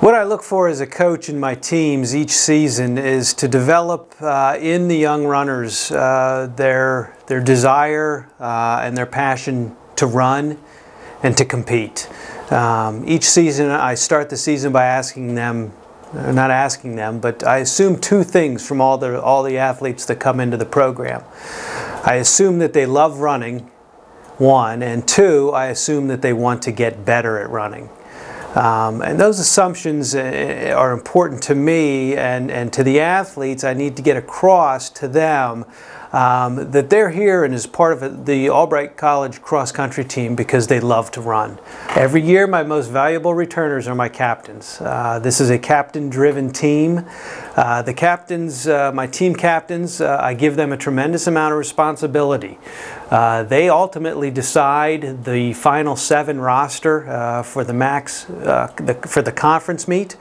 What I look for as a coach in my teams each season is to develop in the young runners their desire and their passion to run and to compete. Each season I start the season by asking them, not asking them, but I assume two things from all the athletes that come into the program. I assume that they love running, one, and two, I assume that they want to get better at running. And those assumptions are important to me and to the athletes. I need to get across to them that they're here and is part of the Albright College cross-country team because they love to run. Every year my most valuable returners are my captains. This is a captain-driven team. The captains, my team captains, I give them a tremendous amount of responsibility. They ultimately decide the final 7 roster for the max, for the conference meet.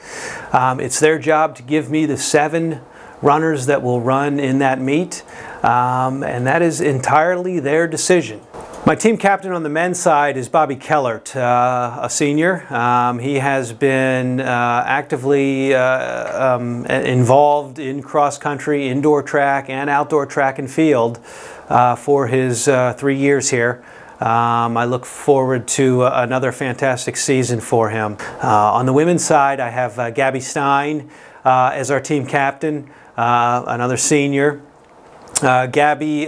It's their job to give me the 7 runners that will run in that meet, and that is entirely their decision. My team captain on the men's side is Bobby Kellert, a senior. He has been actively involved in cross-country, indoor track, and outdoor track and field for his 3 years here. I look forward to another fantastic season for him. On the women's side, I have Gabby Stein as our team captain, another senior. Gabby,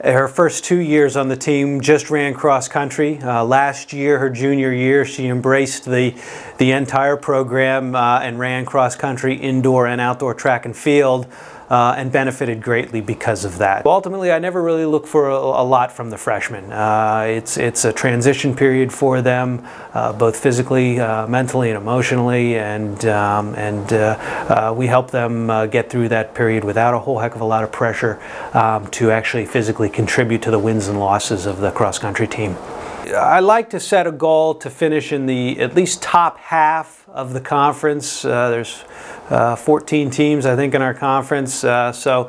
her first 2 years on the team just ran cross country. Last year, her junior year, she embraced the entire program and ran cross country, indoor and outdoor track and field. And benefited greatly because of that. Ultimately, I never really look for a lot from the freshmen. It's a transition period for them, both physically, mentally, and emotionally, and we help them get through that period without a whole heck of a lot of pressure to actually physically contribute to the wins and losses of the cross-country team. I like to set a goal to finish in the at least top half of the conference. There's 14 teams, I think, in our conference, so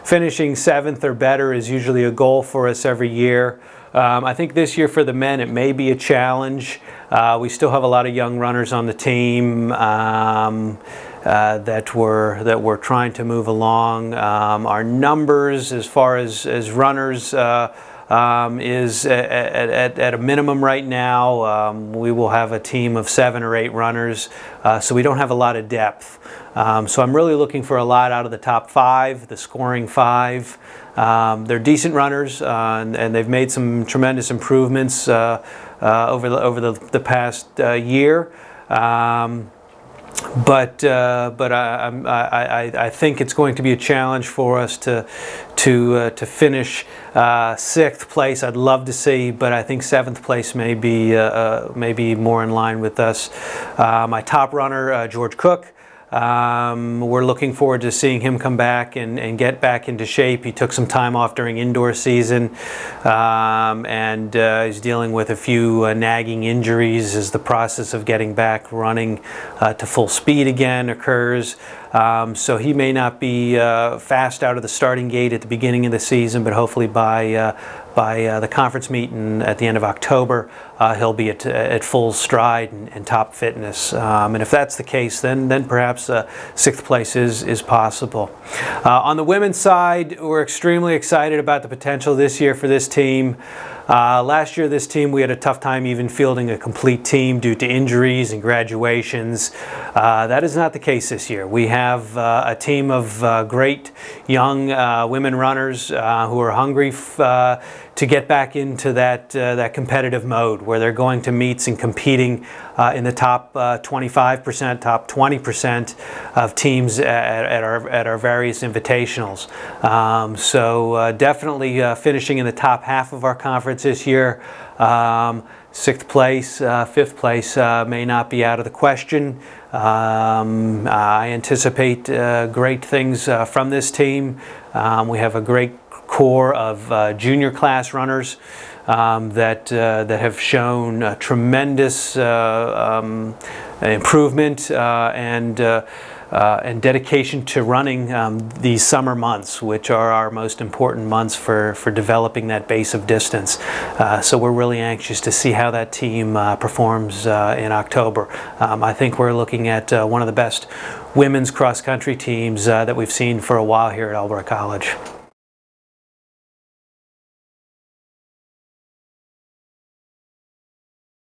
finishing 7th or better is usually a goal for us every year. I think this year for the men it may be a challenge. We still have a lot of young runners on the team that we're trying to move along. Our numbers as far as runners is at a minimum right now. We will have a team of 7 or 8 runners, so we don't have a lot of depth. So I'm really looking for a lot out of the top 5, the scoring 5. They're decent runners, and they've made some tremendous improvements over the past year. But I think it's going to be a challenge for us to finish 6th place. I'd love to see, but I think 7th place may be more in line with us. My top runner, George Cook. We're looking forward to seeing him come back and get back into shape. He took some time off during indoor season, and he's dealing with a few nagging injuries as the process of getting back running to full speed again occurs. So he may not be fast out of the starting gate at the beginning of the season, but hopefully by the conference meeting at the end of October, he'll be at full stride and top fitness. And if that's the case, then perhaps 6th place is possible. On the women's side, we're extremely excited about the potential this year for this team. Last year, this team, we had a tough time even fielding a complete team due to injuries and graduations. That is not the case this year. We have a team of great young women runners who are hungry to get back into that competitive mode where they're going to meets and competing in the top 25%, top 20% of teams at our various invitationals. So definitely finishing in the top half of our conference this year. 6th place, 5th place may not be out of the question. I anticipate great things from this team. We have a great core of junior class runners that have shown tremendous improvement and dedication to running these summer months, which are our most important months for developing that base of distance. So we're really anxious to see how that team performs in October. I think we're looking at one of the best women's cross-country teams that we've seen for a while here at Albright College.